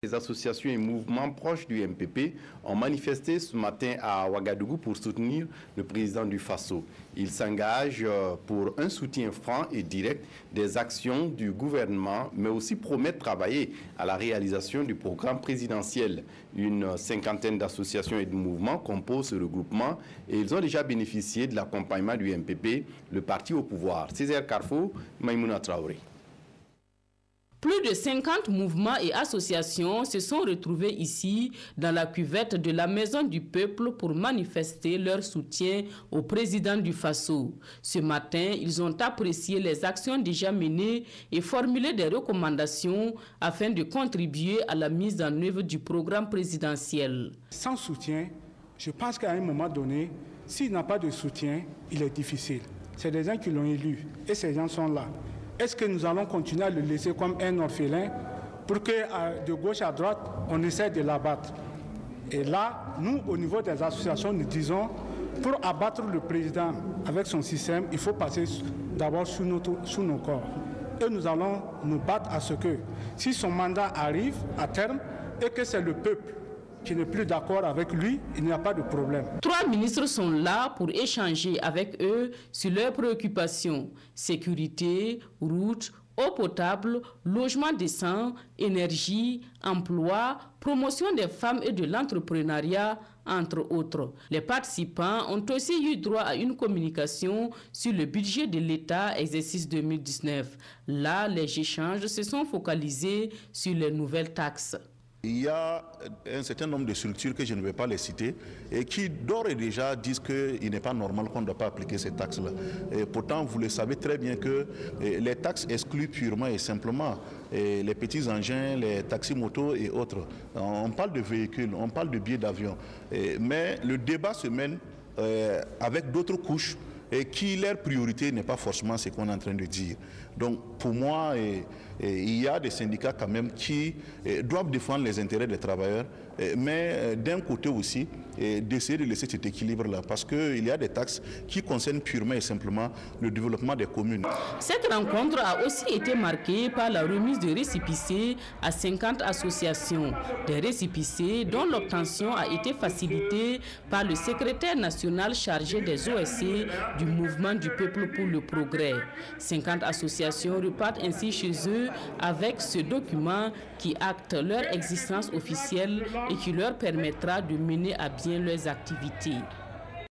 Les associations et mouvements proches du MPP ont manifesté ce matin à Ouagadougou pour soutenir le président du Faso. Ils s'engagent pour un soutien franc et direct des actions du gouvernement, mais aussi promettent de travailler à la réalisation du programme présidentiel. Une cinquantaine d'associations et de mouvements composent ce regroupement et ils ont déjà bénéficié de l'accompagnement du MPP, le parti au pouvoir. Césaire Carrefour, Maïmouna Traoré. Plus de 50 mouvements et associations se sont retrouvés ici dans la cuvette de la Maison du Peuple pour manifester leur soutien au président du Faso. Ce matin, ils ont apprécié les actions déjà menées et formulé des recommandations afin de contribuer à la mise en œuvre du programme présidentiel. Sans soutien, je pense qu'à un moment donné, s'il n'a pas de soutien, il est difficile. C'est des gens qui l'ont élu et ces gens sont là. Est-ce que nous allons continuer à le laisser comme un orphelin pour que de gauche à droite, on essaie de l'abattre? Et là, nous, au niveau des associations, nous disons, pour abattre le président avec son système, il faut passer d'abord sous nos corps. Et nous allons nous battre à ce que, si son mandat arrive à terme et que c'est le peuple qui n'est plus d'accord avec lui, il n'y a pas de problème. 3 ministres sont là pour échanger avec eux sur leurs préoccupations: sécurité, routes, eau potable, logement décent, énergie, emploi, promotion des femmes et de l'entrepreneuriat, entre autres. Les participants ont aussi eu droit à une communication sur le budget de l'État exercice 2019. Là, les échanges se sont focalisés sur les nouvelles taxes. Il y a un certain nombre de structures que je ne vais pas les citer et qui d'ores et déjà disent qu'il n'est pas normal qu'on ne doit pas appliquer ces taxes-là. Et pourtant, vous le savez très bien que les taxes excluent purement et simplement les petits engins, les taxis motos et autres. On parle de véhicules, on parle de billets d'avion. Mais le débat se mène avec d'autres couches et qui leur priorité n'est pas forcément ce qu'on est en train de dire. Donc pour moi, il y a des syndicats quand même qui doivent défendre les intérêts des travailleurs, mais d'un côté aussi, d'essayer de laisser cet équilibre-là, parce qu'il y a des taxes qui concernent purement et simplement le développement des communes. Cette rencontre a aussi été marquée par la remise de récépissés à 50 associations. Des récépissés dont l'obtention a été facilitée par le secrétaire national chargé des OSC du mouvement du peuple pour le progrès. 50 associations repartent ainsi chez eux avec ce document qui acte leur existence officielle et qui leur permettra de mener à bien leurs activités.